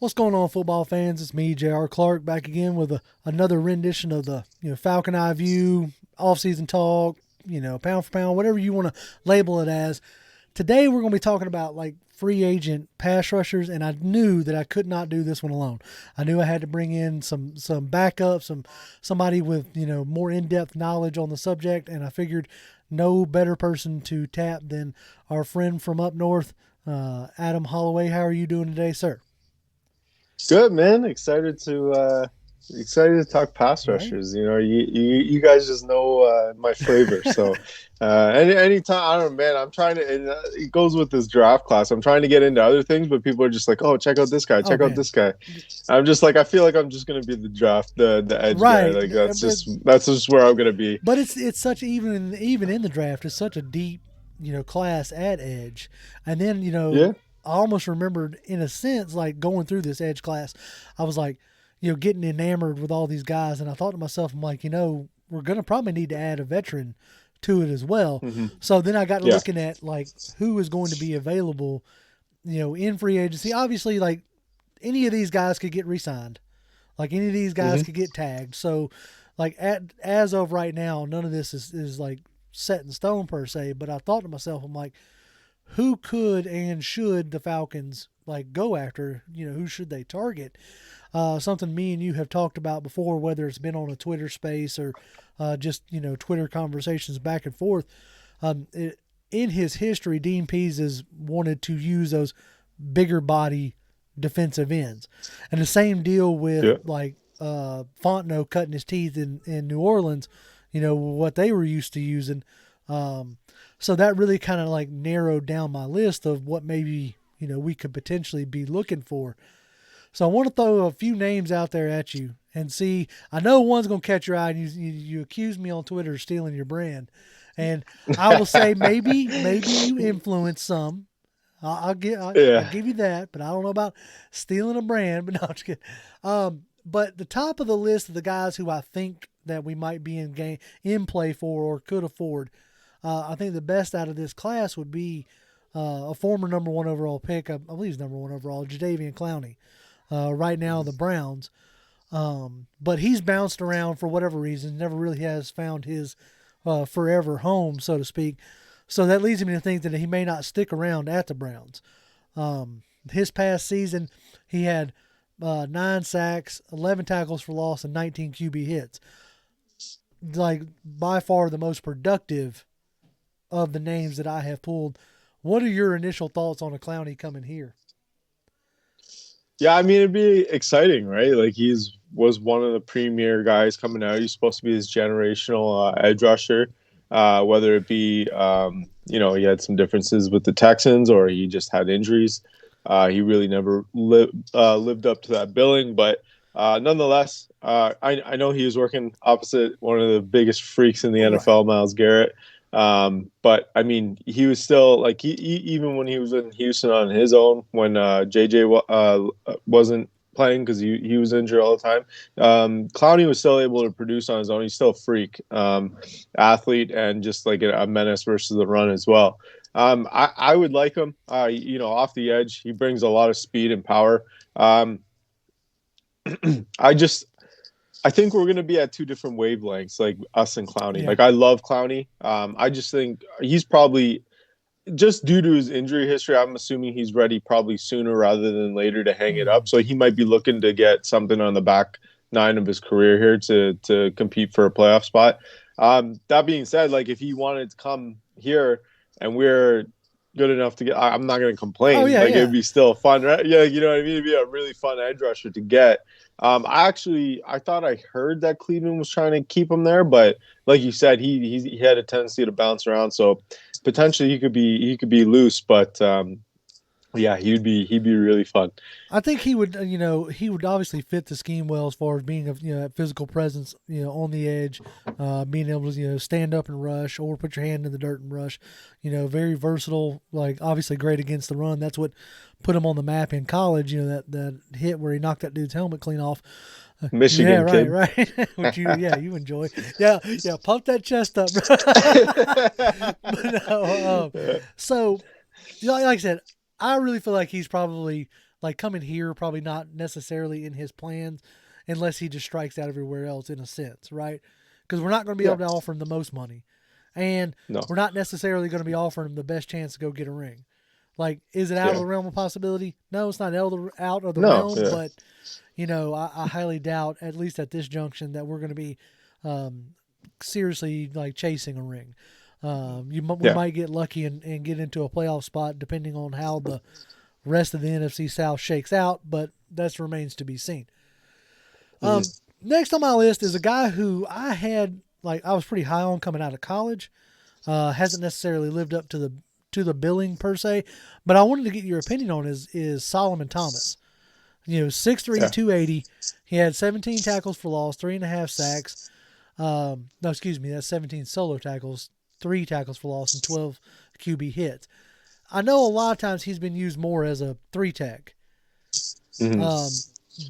What's going on, football fans? It's me, J.R. Clark, back again with another rendition of the Falcon Eye View, off-season talk, pound for pound, whatever you want to label it as. Today we're going to be talking about like free agent pass rushers, and I knew that I could not do this one alone. I knew I had to bring in some backup, somebody with more in-depth knowledge on the subject, and I figured no better person to tap than our friend from up north, Adam Holloway. How are you doing today, sir? Good, man. Excited to talk pass Right. rushers. You guys just know my flavor. So anytime, I don't know, man. I'm trying to. And, it goes with this draft class. I'm trying to get into other things, but people are just like, "Oh, check out this guy. Check out this guy." I'm just like, I feel like I'm just gonna be the edge guy. Like that's just where I'm gonna be. But it's such even in the draft, it's such a deep class at edge, and then Yeah. I almost remembered, in a sense, like going through this edge class, I was like, getting enamored with all these guys. And I thought to myself, I'm like, we're going to probably need to add a veteran to it as well. Mm-hmm. So then I got looking at like who is going to be available, in free agency. Obviously, like any of these guys could get re-signed. Like any of these guys could get tagged. So like as of right now, none of this is like set in stone per se. But I thought to myself, I'm like, who could and should the Falcons like go after? Who should they target? Something me and you have talked about before, whether it's been on a Twitter space or just Twitter conversations back and forth. In his history, Dean Pease has wanted to use those bigger body defensive ends, and the same deal with like Fontenot cutting his teeth in New Orleans. What they were used to using. So that really kind of like narrowed down my list of what maybe, we could potentially be looking for. So I want to throw a few names out there at you and see. I know one's going to catch your eye, and you accuse me on Twitter of stealing your brand. And I will say maybe you influence some. I'll give you that, but I don't know about stealing a brand. But no, I'm just kidding. But the top of the list of the guys who I think that we might be in play for or could afford, I think the best out of this class would be a former number one overall pick. I believe he's number one overall, Jadeveon Clowney. Right now, the Browns. But he's bounced around for whatever reason, never really has found his forever home, so to speak. So that leads me to think that he may not stick around at the Browns. His past season, he had 9 sacks, 11 tackles for loss, and 19 QB hits. Like, by far the most productive of the names that I have pulled. What are your initial thoughts on a Clowney coming here? Yeah, I mean, it'd be exciting, right? Like was one of the premier guys coming out. He's supposed to be his generational edge rusher, whether it be, he had some differences with the Texans or he just had injuries. He really never lived up to that billing, but nonetheless, I know he was working opposite one of the biggest freaks in the NFL, Myles Garrett. But I mean, he was still like he even when he was in Houston on his own, when JJ wasn't playing because he was injured all the time. Clowney was still able to produce on his own. He's still a freak athlete and just like a menace versus the run as well. I would like him. Off the edge, he brings a lot of speed and power. I think we're going to be at two different wavelengths, like us and Clowney. Yeah. Like, I love Clowney. I just think he's probably, just due to his injury history, I'm assuming he's ready probably sooner rather than later to hang it up. So he might be looking to get something on the back 9 of his career here to compete for a playoff spot. That being said, like, if he wanted to come here and we're good enough to get, I'm not going to complain. Oh, yeah, it'd be still fun, right? Yeah, you know what I mean? It'd be a really fun edge rusher to get. I thought I heard that Cleveland was trying to keep him there, but like you said, he had a tendency to bounce around, so potentially he could be loose, but yeah, he'd be really fun. I think he would obviously fit the scheme well as far as being a physical presence, on the edge, being able to stand up and rush or put your hand in the dirt and rush. Very versatile. Like, obviously great against the run. That's what put him on the map in college. That hit where he knocked that dude's helmet clean off. Michigan, yeah, right. Which you enjoy. Yeah. Pump that chest up. But no, so like I said, I really feel like he's probably like coming here, probably not necessarily in his plans unless he just strikes out everywhere else in a sense, right? Because we're not going to be able to offer him the most money. And No. we're not necessarily going to be offering him the best chance to go get a ring. Like, is it out of the realm of possibility? No, it's not out of the realm, but, you know, I highly doubt, at least at this junction, that we're going to be seriously, like, chasing a ring. We might get lucky and get into a playoff spot depending on how the rest of the NFC South shakes out, but that remains to be seen. Next on my list is a guy who I was pretty high on coming out of college. Hasn't necessarily lived up to the billing per se, but I wanted to get your opinion on is Solomon Thomas. You know, 6'3", 280. He had 17 tackles for loss, 3.5 sacks. No, excuse me, that's 17 solo tackles, 3 tackles for loss, and 12 QB hits. I know a lot of times he's been used more as a 3-tech,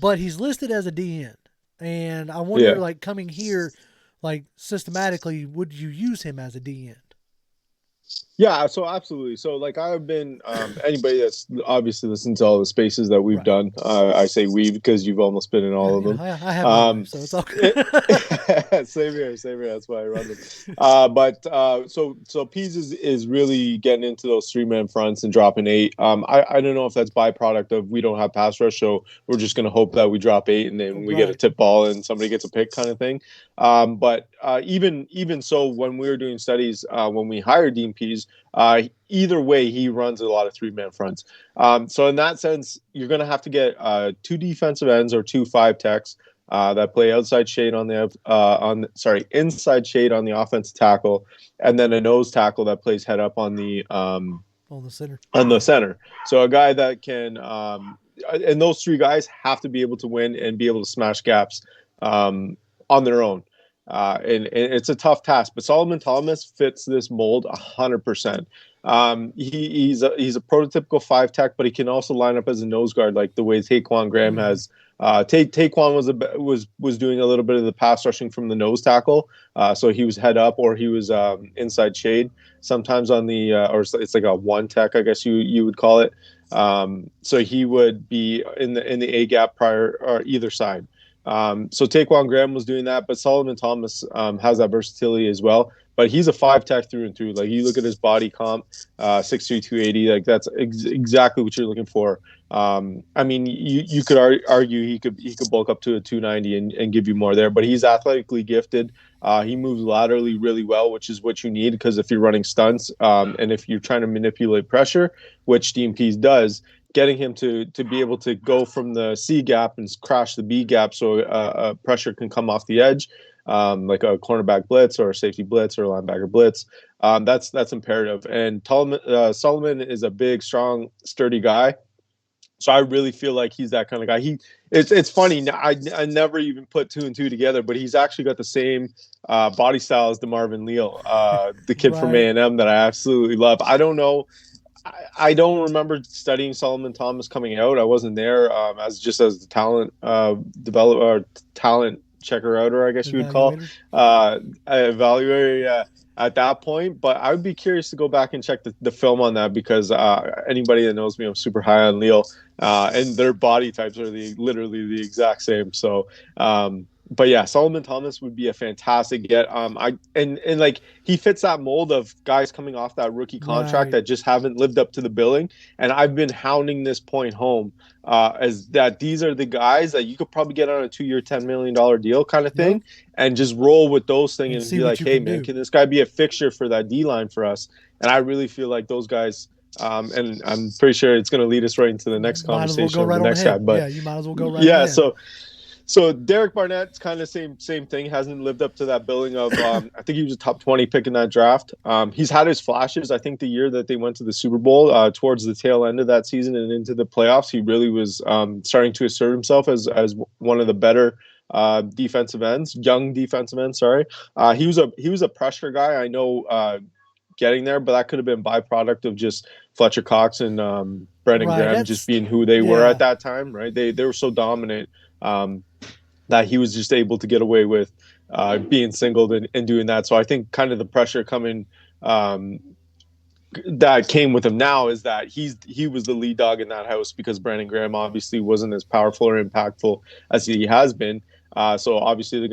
but he's listed as a DN. And I wonder, like, coming here, like, systematically, would you use him as a DN? Yeah, so absolutely. So, like, I've been anybody that's obviously listened to all the spaces that we've done. I say we because you've almost been in all of them. I have my life, so it's all good. Same here. That's why I run them. So Pease is really getting into those 3-man fronts and dropping 8. I don't know if that's byproduct of we don't have pass rush, so we're just going to hope that we drop 8 and then we get a tip ball and somebody gets a pick kind of thing. But even so, when we were doing studies, when we hired Dean Pease, either way, he runs a lot of 3-man fronts. So in that sense, you're going to have to get 2 defensive ends or 2 5-techs that play inside shade on the offensive tackle, and then a nose tackle that plays head up on the center. So a guy that can, and those 3 guys have to be able to win and be able to smash gaps on their own. And it's a tough task, but Solomon Thomas fits this mold 100%. He's a prototypical 5-tech, but he can also line up as a nose guard, like the way Taquan Graham has. Taquan was doing a little bit of the pass rushing from the nose tackle, so he was head up or he was inside shade. Sometimes on the or it's like a 1-tech, I guess you would call it. So he would be in the A gap prior or either side. So Taquan Graham was doing that, but Solomon Thomas has that versatility as well. But he's a 5-tech through and through. Like, you look at his body comp, 6'3", 280. Like, that's exactly what you're looking for. I mean, you could argue he could bulk up to a 290 and give you more there. But he's athletically gifted. He moves laterally really well, which is what you need, because if you're running stunts and if you're trying to manipulate pressure, which Dean Pease does, getting him to be able to go from the C gap and crash the B gap so pressure can come off the edge, like a cornerback blitz or a safety blitz or a linebacker blitz. That's imperative. And Solomon is a big, strong, sturdy guy. So I really feel like he's that kind of guy. It's funny. I never even put 2 and 2 together, but he's actually got the same body style as DeMarvin Leal, the kid from A&M that I absolutely love. I don't know. I don't remember studying Solomon Thomas coming out. I wasn't there as the talent developer or talent checker outer, I guess you would call evaluator at that point. But I would be curious to go back and check the film on that, because anybody that knows me, I'm super high on Leal, and their body types are literally the exact same. So but yeah, Solomon Thomas would be a fantastic get. Like, he fits that mold of guys coming off that rookie contract that just haven't lived up to the billing. And I've been hounding this point home as that these are the guys that you could probably get on a 2-year, $10 million deal kind of thing, and just roll with those things and be like, hey man, can this guy be a fixture for that D line for us? And I really feel like those guys. And I'm pretty sure it's going to lead us right into the next conversation of the next guy. But yeah, you might as well go right ahead. So Derrick Barnett's kind of same thing. Hasn't lived up to that billing of I think he was a top 20 pick in that draft. He's had his flashes. I think the year that they went to the Super Bowl, towards the tail end of that season and into the playoffs, he really was starting to assert himself as one of the better young defensive ends. Sorry, he was a pressure guy. I know getting there, but that could have been byproduct of just Fletcher Cox and Brandon Graham just being who they were at that time. Right, they were so dominant. That he was just able to get away with being singled and doing that. So I think kind of the pressure coming that came with him now is that he was the lead dog in that house because Brandon Graham obviously wasn't as powerful or impactful as he has been. So obviously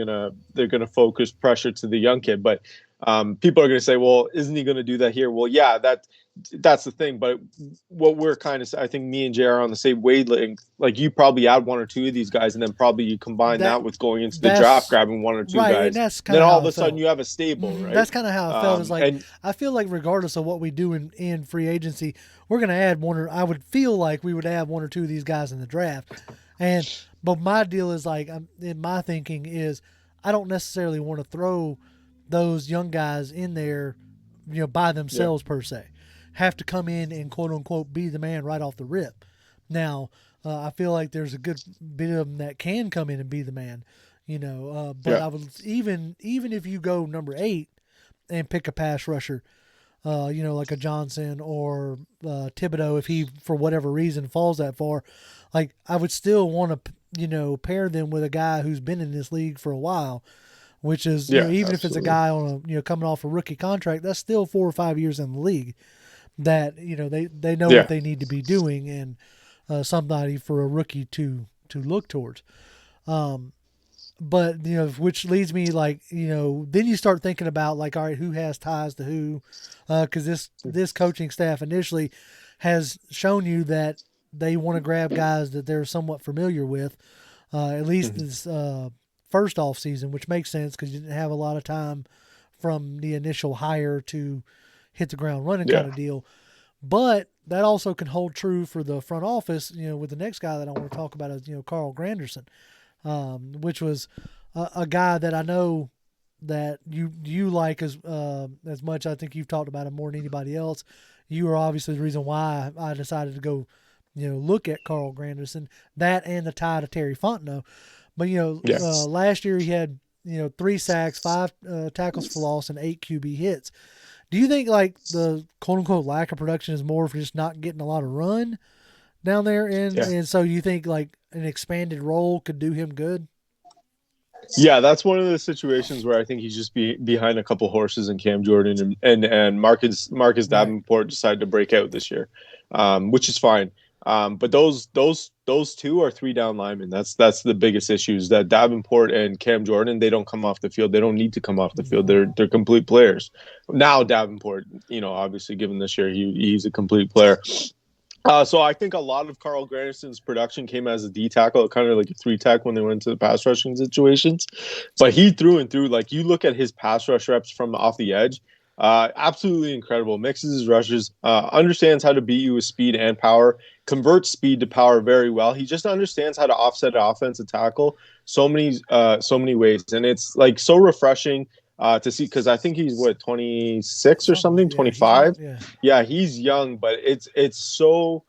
they're gonna focus pressure to the young kid, but people are gonna say, well, isn't he gonna do that here? Well, yeah, that's the thing. But what we're kind of, I think me and Jay are on the same wavelength. Like you probably add one or two of these guys, and then probably you combine that with going into the draft, grabbing one or two right, guys. And that's then all of a sudden you have a stable, right? That's kind of how it felt. It's like I feel like regardless of what we do in free agency, we're gonna add one, or I would feel like we would add one or two of these guys in the draft. But my deal is like, in my thinking is, I don't necessarily want to throw those young guys in there, by themselves per se. Have to come in and quote unquote be the man right off the rip. Now, I feel like there's a good bit of them that can come in and be the man, But I would even if you go number 8 and pick a pass rusher, like a Johnson or Thibodeau, if he for whatever reason falls that far, like I would still want to pair them with a guy who's been in this league for a while, which is even absolutely. If it's a guy on a coming off a rookie contract, that's still 4 or 5 years in the league. That they know what they need to be doing, and somebody for a rookie to look towards. But which leads me then you start thinking about like, all right, who has ties to who? Because this coaching staff initially has shown you that they want to grab guys that they're somewhat familiar with, at least this first off season, which makes sense because you didn't have a lot of time from the initial hire to hit the ground running kind of deal. But that also can hold true for the front office, with the next guy that I want to talk about is, Carl Granderson, which was a guy that I know that you like as much. I think you've talked about him more than anybody else. You are obviously the reason why I decided to go, look at Carl Granderson, that and the tie to Terry Fontenot. But, last year he had, 3 sacks, 5 tackles for loss, and 8 QB hits. Do you think like the quote unquote lack of production is more for just not getting a lot of run down there? And so you think like an expanded role could do him good? Yeah, that's one of the situations where I think he's just behind a couple horses in Cam Jordan and Marcus Davenport decided to break out this year, which is fine. But those two are 3 down linemen. That's the biggest issues, that Davenport and Cam Jordan, they don't come off the field. They don't need to come off the field. They're complete players. Now Davenport, obviously given this year, he's a complete player. So I think a lot of Carl Granderson's production came as a D tackle, kind of like a 3-tech when they went into the pass rushing situations. But he through and through, like you look at his pass rush reps from off the edge, absolutely incredible. Mixes his rushes, understands how to beat you with speed and power, converts speed to power very well. He just understands how to offset an offensive tackle so many ways, and it's like so refreshing to see, because I think he's 26 or something, 25. Yeah, he's young, but it's so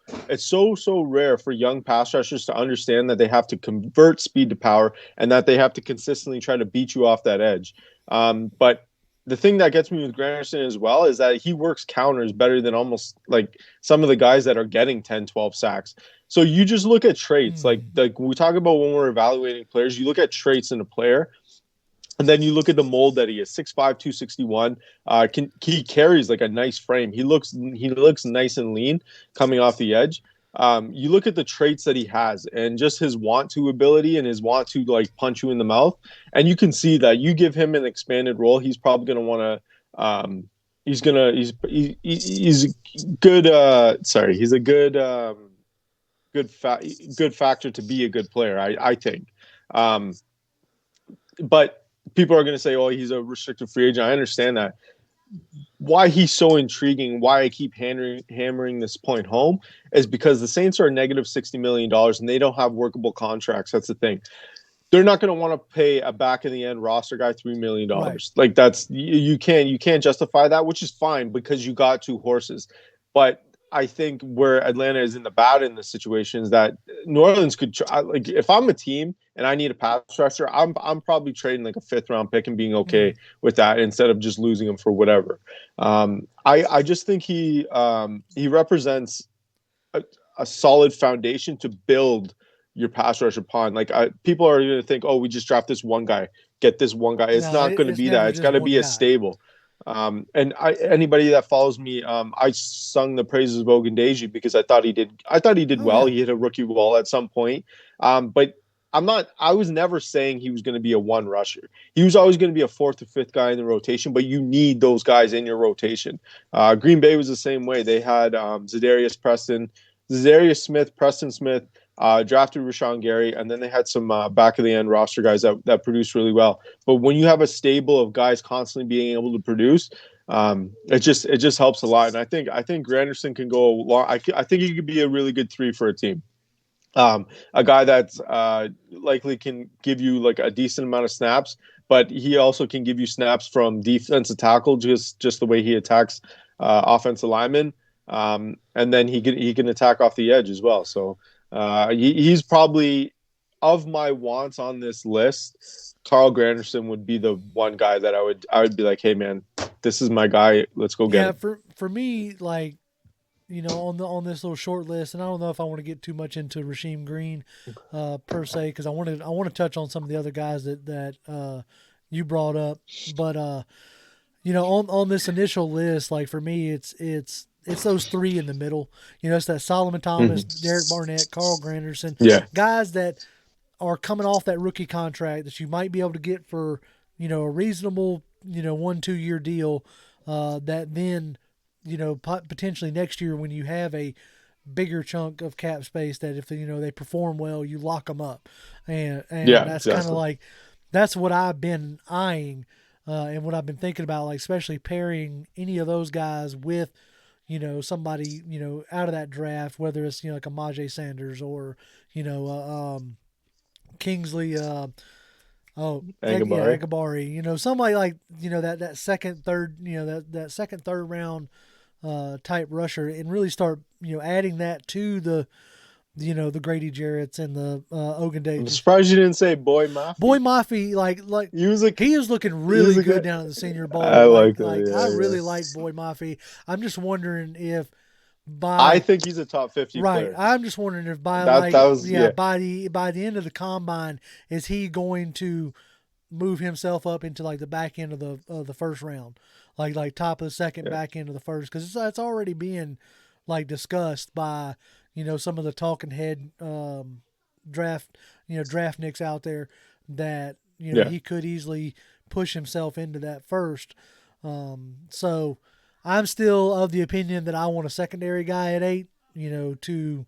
rare for young pass rushers to understand that they have to convert speed to power and that they have to consistently try to beat you off that edge. But the thing that gets me with Granderson as well is that he works counters better than almost like some of the guys that are getting 10, 12 sacks. So you just look at traits, like we talk about when we're evaluating players, you look at traits in a player. And then you look at the mold that he is, 6'5", 261. He carries like a nice frame. He looks nice and lean coming off the edge. You look at the traits that he has and just his want to ability and his want to like punch you in the mouth. And you can see that you give him an expanded role, he's probably going to want to, he's good. He's a good factor to be a good player, I think. But people are going to say, oh, he's a restricted free agent. I understand that. Why he's so intriguing, why I keep hammering this point home, is because the Saints are negative $60 million and they don't have workable contracts. That's the thing. They're not going to want to pay a back in the end roster guy $3 million. Right. Like that's you can't justify that, which is fine because you got 2 horses. But I think where Atlanta is in the bad in this situation is that New Orleans could like if I'm a team and I need a pass rusher, I'm probably trading like a 5th round pick and being okay with that instead of just losing him for whatever. I just think he represents a solid foundation to build your pass rush upon. Like people are going to think, oh, we just draft this one guy, get this one guy. It's not going to be that. It's got to be a stable. Anybody that follows me, I sung the praises of Ogundeji because I thought he did Oh well. yeah, He hit a rookie wall at some point. But I was never saying he was going to be a one rusher. He was always going to be a fourth or fifth guy in the rotation, but you need those guys in your rotation. Green Bay was the same way. They had Zadarius Smith, Preston Smith, drafted Rashawn Gary, and then they had some back of the end roster guys that produced really well. But when you have a stable of guys constantly being able to produce, it just helps a lot. And I think Granderson can go long. I think he could be a really good 3 for a team. A guy that's likely can give you like a decent amount of snaps, but he also can give you snaps from defensive tackle, just the way he attacks offensive linemen, and then he can attack off the edge as well. So he's probably, of my wants on this list, Carl Granderson would be the one guy that I would be like, hey man, this is my guy. Let's go get yeah. him. For me, like, on this little short list, and I don't know if I want to get too much into Rasheem Green, per se, because I want to touch on some of the other guys that you brought up, but on this initial list, like for me, it's those three in the middle. It's that Solomon Thomas, Mm-hmm. Derrick Barnett, Carl Granderson, Yeah, guys that are coming off that rookie contract that you might be able to get for a reasonable 1-2 year deal, that then potentially next year when you have a bigger chunk of cap space, that if they perform well, you lock them up, and yeah, that's kind of exactly. like that's what I've been eyeing, and what I've been thinking about, like especially pairing any of those guys with somebody out of that draft, whether it's like a Majay Sanders or Kingsley. Yeah, Agabari. Agabari. Somebody like that second, third, that second, third round type rusher, and really start adding that to the Grady Jarrett's and the I'm Ogundeji. surprised you didn't say Boy Boy Mafi. Mafi, like He was a he is looking he was really a good good. down at the Senior I Bowl. Like like that. like I Yeah, really yeah. like Boy Mafi. I'm just wondering if I by think he's a top 50 right, player. I'm just wondering if by That like was yeah yeah, by the end of the combine, is he going to move himself up into like the back end of the first round, like top of the second, yeah, back end of the first, because it's already being like discussed by some of the talking head draft draft nicks out there, that yeah. he could easily push himself into that first. So I'm still of the opinion that I want a secondary guy at 8. To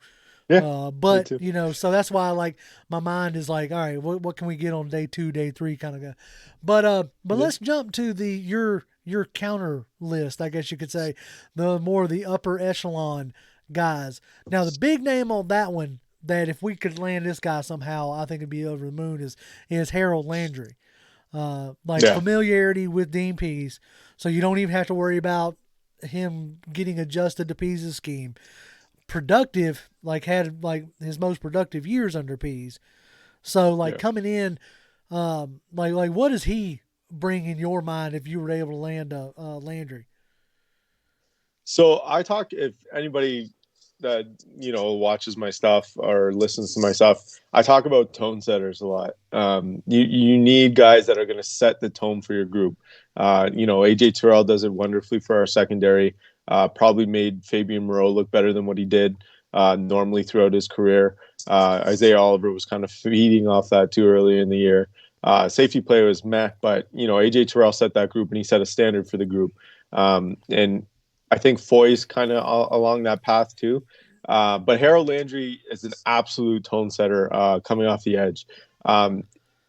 Yeah, me but too. so that's why like my mind is like, all right, what can we get on day 2, day 3 kind of guy. But Yeah. let's jump to your counter list, I guess you could say, the more the upper echelon guys. Now the big name on that one, that if we could land this guy somehow, I think it'd be over the moon, is Harold Landry. Like Yeah. familiarity with Dean Pease, so you don't even have to worry about him getting adjusted to Pease's scheme. Productive, like had like his most productive years under Pease. So like Yeah. coming in, like what does he bring in your mind if you were able to land a Landry? So if anybody that watches my stuff or listens to my stuff, I talk about tone setters a lot. You need guys that are going to set the tone for your group. AJ Terrell does it wonderfully for our secondary. Probably made Fabian Moreau look better than what he did normally throughout his career. Isaiah Oliver was kind of feeding off that too early in the year. Safety play was meh, but AJ Terrell set that group and he set a standard for the group. And I think Foy's kind of along that path too. But Harold Landry is an absolute tone setter coming off the edge.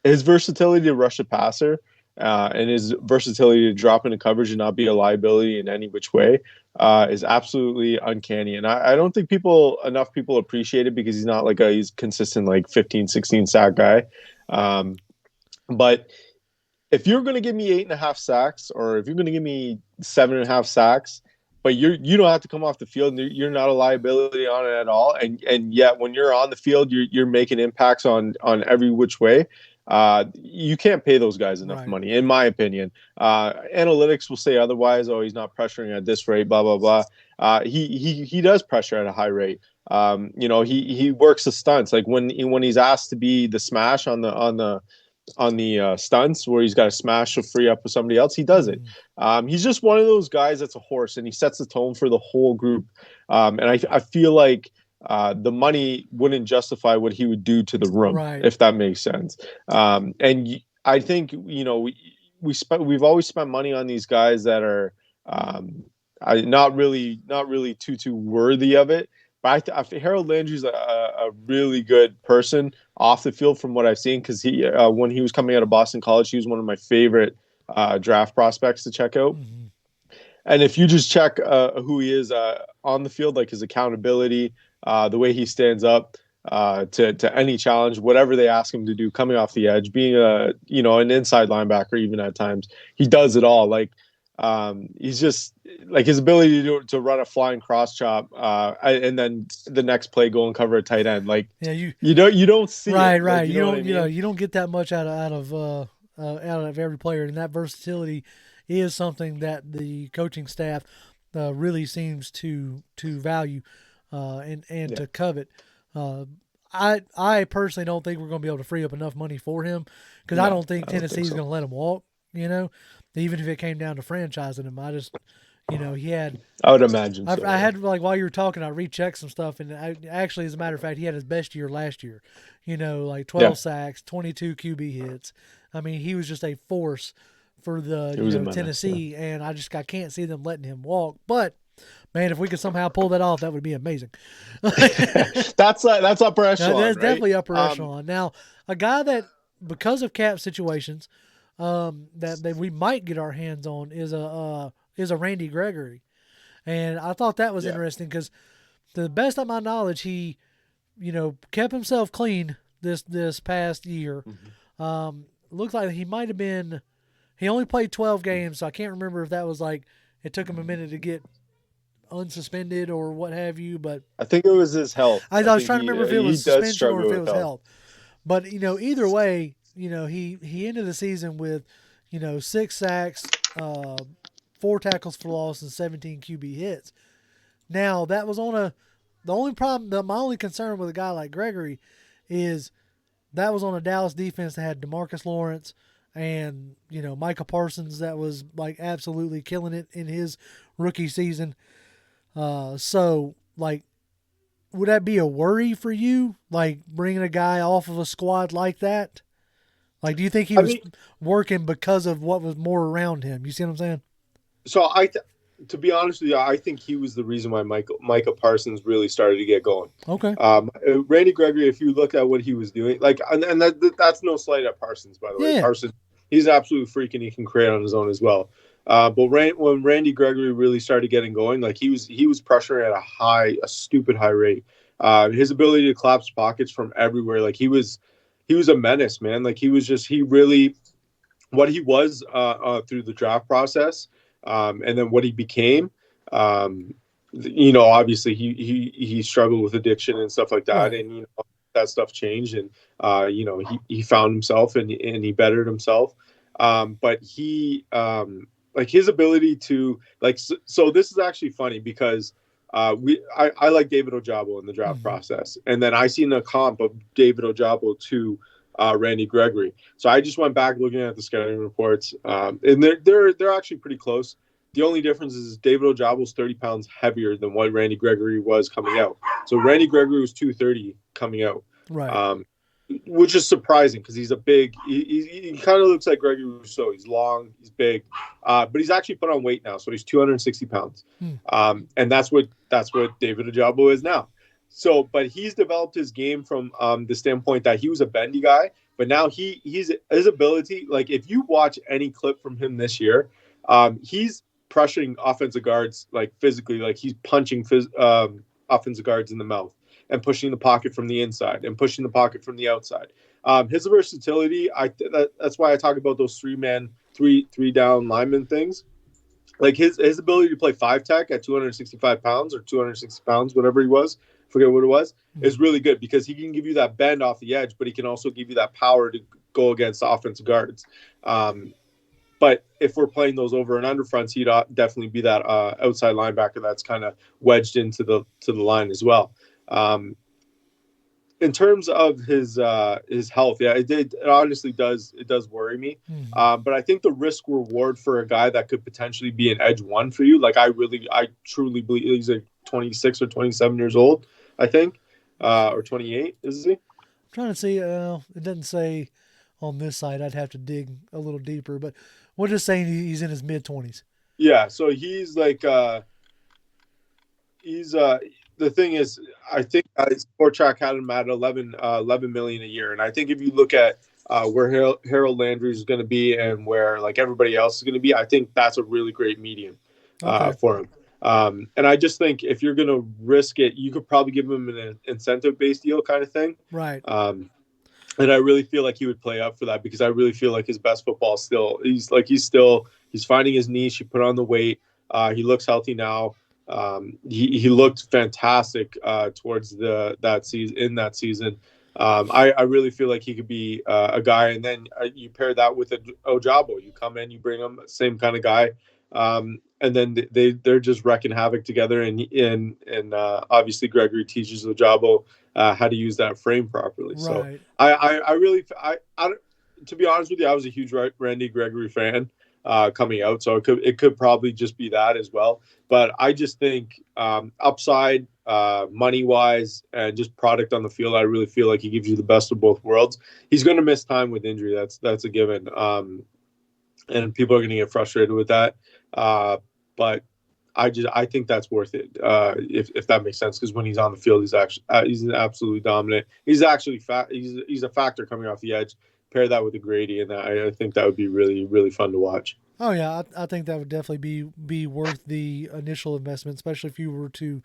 His versatility to rush a passer and his versatility to drop into coverage and not be a liability in any which way is absolutely uncanny. And I don't think enough people appreciate it because he's not like he's consistent like 15, 16 sack guy. But if you're going to give me 8.5 sacks, or if you're going to give me 7.5 sacks, but you don't have to come off the field, and you're not a liability on it at all, and yet when you're on the field, you're making impacts on every which way. You can't pay those guys enough Right. money, in my opinion. Analytics will say otherwise. Oh, he's not pressuring at this rate. Blah blah blah. He does pressure at a high rate. He works the stunts, like when he's asked to be the smash on the stunts where he's got to smash to free up with somebody else. He does it. He's just one of those guys that's a horse, and he sets the tone for the whole group. And I feel like the money wouldn't justify what he would do to the room, if that makes sense. I think we've always spent money on these guys that are not really too worthy of it. But Harold Landry's a really good person off the field from what I've seen, because he when he was coming out of Boston College, he was one of my favorite draft prospects to check out. Mm-hmm. And if you just check who he is on the field, like his accountability, the way he stands up to any challenge, whatever they ask him to do, coming off the edge, being an inside linebacker, even at times, he does it all. Like he's just like his ability to run a flying cross chop and then the next play go and cover a tight end. Like you don't see right. it. Like, you don't get that much out of every player, and that versatility is something that the coaching staff really seems to value and to covet. I personally don't think we're going to be able to free up enough money for him, because I don't think Tennessee's going to let him walk. Even if it came down to franchising him, I just, he had. I would imagine. I had, like, while you were talking, I rechecked some stuff, and actually, as a matter of fact, he had his best year last year. Like 12 sacks, 22 QB hits. I mean, he was just a force for the Tennessee, and I can't see them letting him walk. But man, if we could somehow pull that off, that would be amazing. That's upper echelon. That's definitely upper echelon. Now, a guy that, because of cap situations, that we might get our hands on is a Randy Gregory, and I thought that was interesting, because to the best of my knowledge, he, kept himself clean this past year. Mm-hmm. Looked like he might have been. He only played 12 games, so I can't remember if that was like it took him a minute to get unsuspended or what have you. But I think it was his health. I was trying to remember if it was suspension or if it was health. But either way, he ended the season with 6 sacks, 4 tackles for loss, and 17 QB hits. Now that was on my only concern with a guy like Gregory is that was on a Dallas defense that had DeMarcus Lawrence and Micah Parsons, that was like absolutely killing it in his rookie season. So like, would that be a worry for you, like bringing a guy off of a squad like that? Like, do you think he was working because of what was more around him? You see what I'm saying? So to be honest with you, I think he was the reason why Micah Parsons really started to get going. Okay. Randy Gregory, if you look at what he was doing, like, and that's no slight at Parsons, by the way. Parsons, he's an absolute freak, and he can create on his own as well. But when Randy Gregory really started getting going, like he was pressuring at a stupid high rate. His ability to collapse pockets from everywhere, like he was a menace, man. Like he really what he was through the draft process. And then what he became, obviously he struggled with addiction and stuff like that. Right. And, that stuff changed, and, he found himself and he bettered himself. But he, like his ability to so this is actually funny because, I like David Ojabo in the draft process. And then I seen a comp of David Ojabo to, Randy Gregory. So I just went back looking at the scouting reports, and they're actually pretty close. The only difference is David Ojabo is 30 pounds heavier than what Randy Gregory was coming out. So Randy Gregory was 230 coming out, right? Which is surprising because he's a big. He kind of looks like Gregory Rousseau. He's long, he's big, but he's actually put on weight now, so he's 260 pounds. And that's what David Ojabo is now. So, but he's developed his game from the standpoint that he was a bendy guy, but now his ability, like if you watch any clip from him this year, he's pressuring offensive guards like physically, like he's punching offensive guards in the mouth and pushing the pocket from the inside and pushing the pocket from the outside. His versatility, that's why I talk about those three down lineman things. Like his ability to play 5-tech at 265 pounds or 260 pounds, whatever he was, forget what it was, is really good because he can give you that bend off the edge, but he can also give you that power to go against offensive guards. But if we're playing those over and under fronts, he'd definitely be that outside linebacker that's kind of wedged into the line as well. in terms of his health, yeah, it honestly does worry me. But I think the risk reward for a guy that could potentially be an edge one for you, like I truly believe he's like 26 or 27 years old, I think, or 28, is he? I'm trying to see. It doesn't say on this side. I'd have to dig a little deeper, but we're just saying he's in his mid-20s. Yeah, so he's like he's the thing is, I think Sport Track had him at 11 million a year, and I think if you look at where Harold Landry is going to be and where like everybody else is going to be, I think that's a really great medium for him. And I just think if you're going to risk it, you could probably give him an incentive-based deal kind of thing, right? And I really feel like he would play up for that because I really feel like his best football still he's finding his niche. He put on the weight. He looks healthy now. He looked fantastic towards that season. I really feel like he could be a guy, and then you pair that with Ojabo. You come in, you bring him, same kind of guy, and then they're just wrecking havoc together. And obviously Gregory teaches Ojabo how to use that frame properly. Right. So I really to be honest with you, I was a huge Randy Gregory fan coming out, so it could probably just be that as well. But I just think upside, money wise, and just product on the field, I really feel like he gives you the best of both worlds. He's going to miss time with injury. That's a given, and people are going to get frustrated with that. But I think that's worth it if that makes sense, because when he's on the field, he's absolutely dominant. He's actually he's a factor coming off the edge. Pair that with a Grady, and I think that would be really, really fun to watch. Oh yeah, I think that would definitely be worth the initial investment, especially if you were to,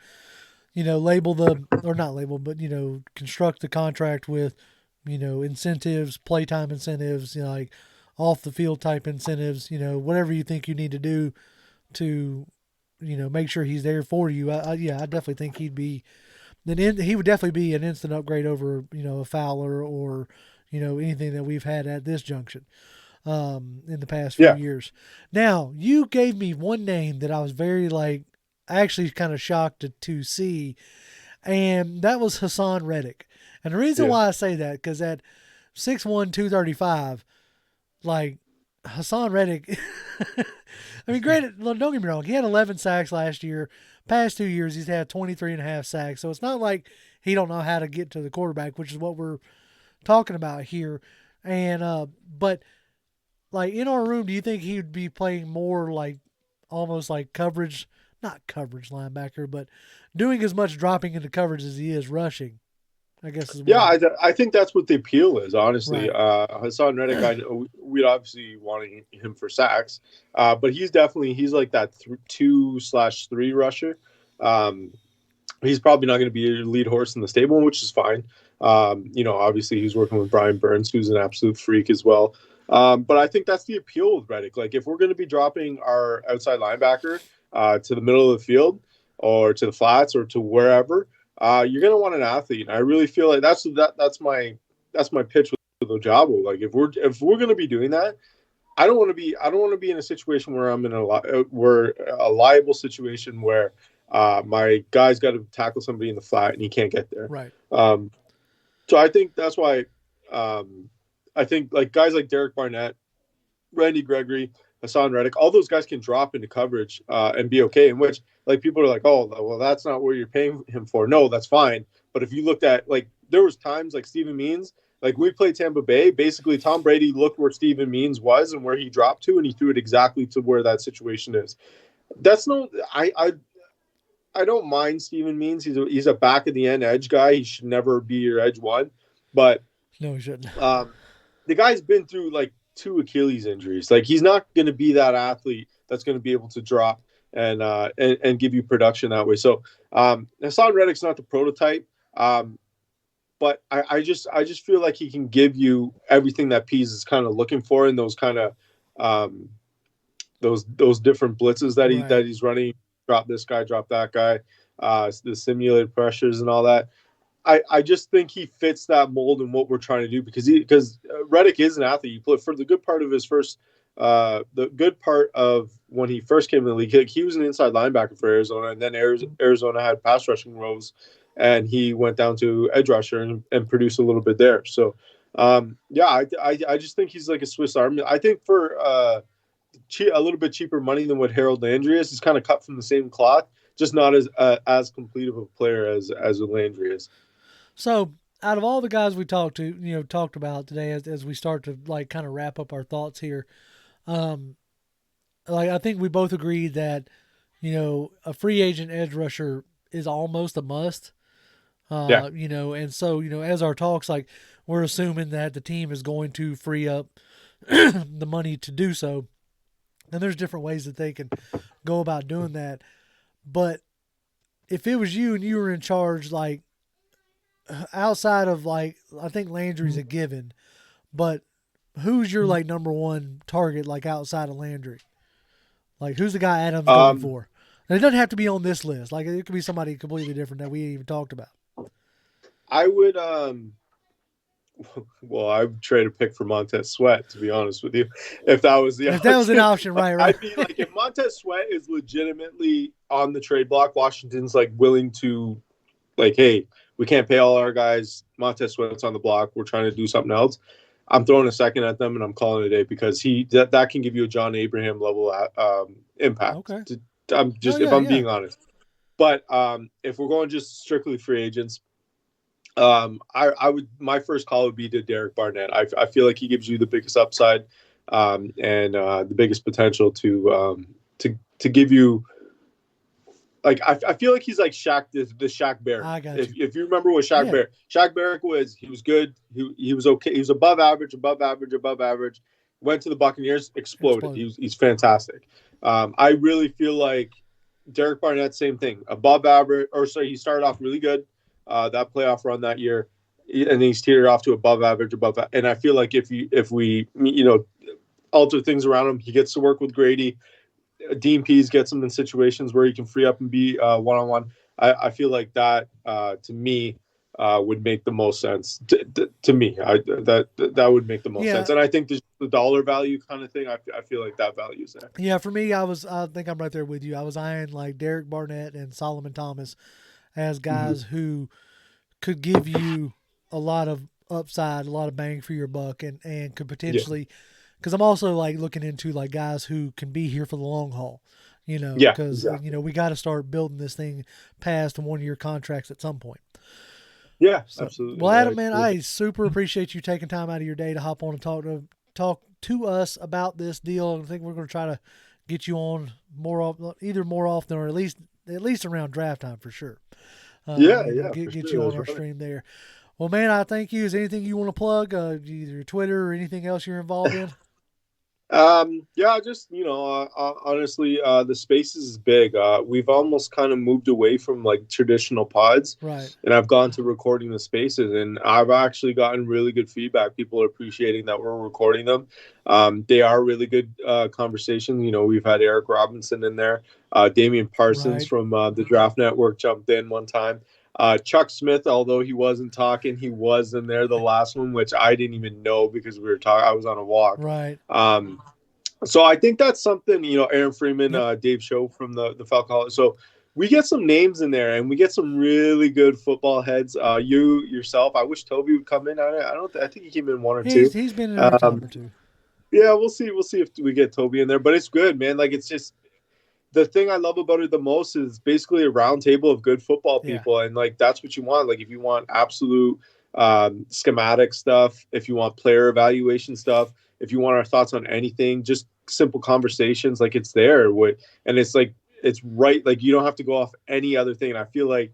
construct the contract with, incentives, playtime incentives, like off the field type incentives, whatever you think you need to do to, make sure he's there for you. I definitely think he would definitely be an instant upgrade over, a Fowler or, anything that we've had at this junction in the past few years. Now, you gave me one name that I was very actually kind of shocked to see, and that was Hassan Reddick. And the reason why I say that, because at 6'1", 235, Hassan Reddick, I mean, granted, don't get me wrong, he had 11 sacks last year. Past 2 years, he's had 23.5 sacks. So it's not like he don't know how to get to the quarterback, which is what we're talking about here. And but in our room, do you think he would be playing more almost like coverage, not coverage linebacker, but doing as much dropping into coverage as he is rushing, I guess is what I think that's what the appeal is, honestly. Right. Hassan Reddick, I know we'd obviously want him for sacks, but he's like that 2/3 rusher. He's probably not going to be a lead horse in the stable, which is fine. Obviously he's working with Brian Burns, who's an absolute freak as well. But I think that's the appeal with Reddick. Like, if we're going to be dropping our outside linebacker to the middle of the field or to the flats or to wherever, you're going to want an athlete. And I really feel like that's my pitch with Ojabo. Like, if we're going to be doing that, I don't want to be in a situation where I'm in a liable situation where my guy's got to tackle somebody in the flat and he can't get there. Right. So I think that's why I think guys like Derrick Barnett, Randy Gregory, Hassan Reddick, all those guys can drop into coverage and be okay. In which people are like, oh, well, that's not where you're paying him for. No, that's fine. But if you looked at there was times like Steven Means, we played Tampa Bay. Basically, Tom Brady looked where Steven Means was and where he dropped to, and he threw it exactly to where that situation is. I don't mind Steven Means. He's a back of the end edge guy. He should never be your edge one. But no, he shouldn't. The guy's been through 2 Achilles injuries. He's not going to be that athlete that's going to be able to drop and give you production that way. So Hassan Reddick's not the prototype, but I just feel like he can give you everything that Pease is kind of looking for in those kind of those different blitzes that he's running. Drop this guy, drop that guy, the simulated pressures and all that. I just think he fits that mold in what we're trying to do because Reddick is an athlete. He played for the good part of his first, the good part of when he first came in the league. He was an inside linebacker for Arizona, and then Arizona had pass rushing roles, and he went down to edge rusher and produced a little bit there. So, I just think he's like a Swiss Army. I think for a little bit cheaper money than what Harold Landry is, he's kind of cut from the same cloth, just not as complete of a player as Landry is. So, out of all the guys we talked about today, as we start to like kind of wrap up our thoughts here, like I think we both agreed that a free agent edge rusher is almost a must. Yeah. And so as our talks, like we're assuming that the team is going to free up the money to do so, and there's different ways that they can go about doing that. But if it was you and you were in charge, like outside of like, I think Landry's a given, but who's your like number one target, like outside of Landry? Like who's the guy Adam's going for? And it doesn't have to be on this list. Like it could be somebody completely different that we ain't even talked about. I would, well, I would trade a pick for Montez Sweat, to be honest with you, if that was the if that was an option, right? I'd be like, if Montez Sweat is legitimately on the trade block, Washington's like willing to, like, hey, we can't pay all our guys. Montez Sweat's on the block. We're trying to do something else. I'm throwing a second at them and I'm calling it a day because that can give you a John Abraham level impact. Okay. If I'm being honest. But if we're going just strictly free agents, I would, my first call would be to Derrick Barnett. I feel like he gives you the biggest upside and the biggest potential to give you. Like I feel like he's like Shaq, the Shaq Barrett. I got you. If you remember what Shaq Barrett, Shaq Barrett he was good. He was okay. He was above average. Went to the Buccaneers, exploded. He's fantastic. I really feel like Derrick Barnett, same thing, above average. He started off really good. That playoff run that year, and then he's teetered off to above average. And I feel like if we alter things around him, he gets to work with Grady. Dean Pease gets him in situations where he can free up and be one-on-one. I feel like that to me would make the most sense. To me, that would make the most sense. And I think the dollar value kind of thing, I feel like that value is there. Yeah, for me, I think I'm right there with you. I was eyeing like Derrick Barnett and Solomon Thomas as guys who could give you a lot of upside, a lot of bang for your buck, and could potentially, because I'm also like looking into like guys who can be here for the long haul, because we got to start building this thing past 1-year contracts at some point. Yeah, absolutely. Well, Adam, man, I super appreciate you taking time out of your day to hop on and talk to us about this deal. And I think we're going to try to get you on more often or at least around draft time for sure. Get you on our stream there. Well, man, I thank you. Is there anything you want to plug? Either your Twitter or anything else you're involved in? Just honestly, the Spaces is big. We've almost kind of moved away from like traditional pods, right? And I've gone to recording the Spaces, and I've actually gotten really good feedback. People are appreciating that we're recording them. They are really good conversations. We've had Eric Robinson in there, Damian Parsons from the Draft Network jumped in one time. Chuck Smith, although he wasn't talking, he was in there the last one, which I didn't even know because we were talking. I was on a walk. Right. So I think that's something, Aaron Freeman, Dave Show from the Falcons. So we get some names in there, and we get some really good football heads. You yourself, I wish Toby would come in. I think he came in one or two. He's been in a time or two. Yeah, we'll see. We'll see if we get Toby in there. But it's good, man. Like, it's just the thing I love about it the most is basically a round table of good football people. And like, that's what you want. Like, if you want absolute schematic stuff, if you want player evaluation stuff, if you want our thoughts on anything, just simple conversations, like it's there. And it's like, it's right. Like, you don't have to go off any other thing. And I feel like,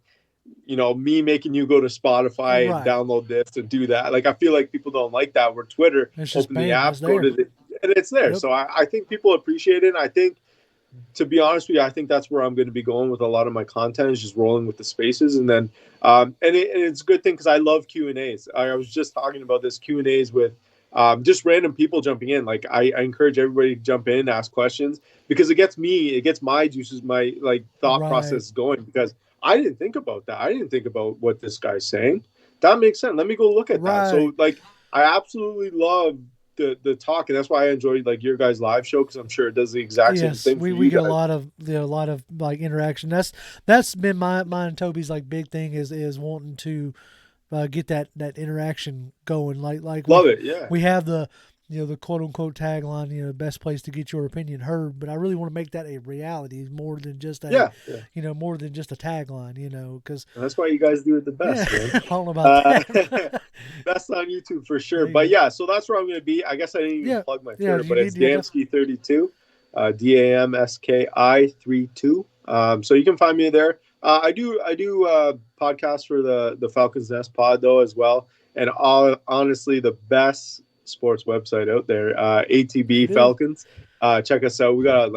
me making you go to Spotify and download this and do that. Like, I feel like people don't like that. Where Twitter, open the app, go to it, and it's there. Yep. So I think people appreciate it. And I think, to be honest with you, I think that's where I'm going to be going with a lot of my content, is just rolling with the Spaces. And then, it's a good thing because I love Q&As. I was just talking about this Q&As with just random people jumping in. Like, I encourage everybody to jump in, ask questions, because it gets my juices, my like thought process going, because I didn't think about that. I didn't think about what this guy's saying. That makes sense. Let me go look at that. So like, I absolutely love the talk, and that's why I enjoyed like your guys' live show, because I'm sure it does the exact same Yes, thing for we you get guys. a lot of like interaction. That's been mine and Toby's like big thing is wanting to get that interaction going. Like Love it, yeah. we have the the quote unquote tagline, best place to get your opinion heard. But I really want to make that a reality more than just a Yeah, yeah. more than just a tagline. Because And that's why you guys do it the yeah, best, man. I don't know about that. Best on YouTube for sure. There you But go. yeah, so that's where I'm going to be. I guess I didn't even Yeah, plug my yeah. Twitter, You but it's need yeah, Damski32, Damski32. So you can find me there. I do podcasts for the Falcons Nest Pod though as well, and honestly the best sports website out there, ATB it is. Falcons. Check us out. We got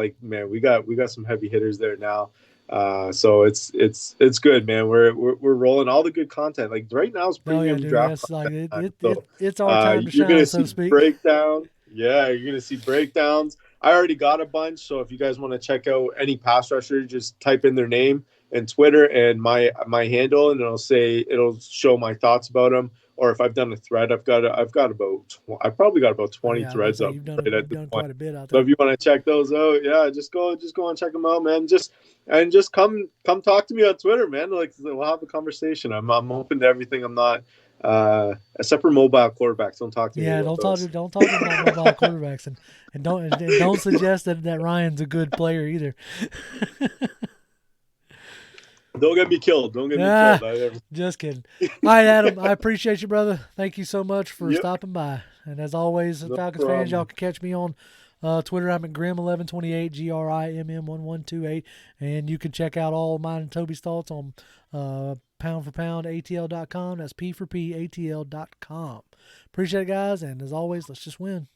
we got some heavy hitters there now. So it's good, man. We're rolling all the good content. Like right now is Oh yeah, premium dude. draft Yes, like content. So it's our time to you're gonna shine, so see to speak. breakdown. Yeah, you're gonna see breakdowns. I already got a bunch, so if you guys want to check out any pass rusher, just type in their name and Twitter and my handle, and it'll show my thoughts about them. Or if I've done a thread, I've probably got about Oh, 20 yeah, I was gonna threads say up right at you've this done point. quite a bit out So there. if you want to check those out, yeah, just go and check them out, man. Just come talk to me on Twitter, man. Like we'll have a conversation. I'm open to everything. I'm not except for mobile quarterbacks. Don't talk to me Yeah, about those. don't talk about mobile quarterbacks, and don't suggest that Ryan's a good player either. Don't get me killed. Don't get me Ah, killed. I never... just kidding. All right, Adam, I appreciate you, brother. Thank you so much for Yep, stopping by. And as always, no Falcons fans, y'all problem. can catch me on Twitter. I'm at Grim1128, GRIMM1128, and you can check out all mine and Toby's thoughts on Pound for Pound ATL.com. That's P for P ATL.com. Appreciate it, guys, and as always, let's just win.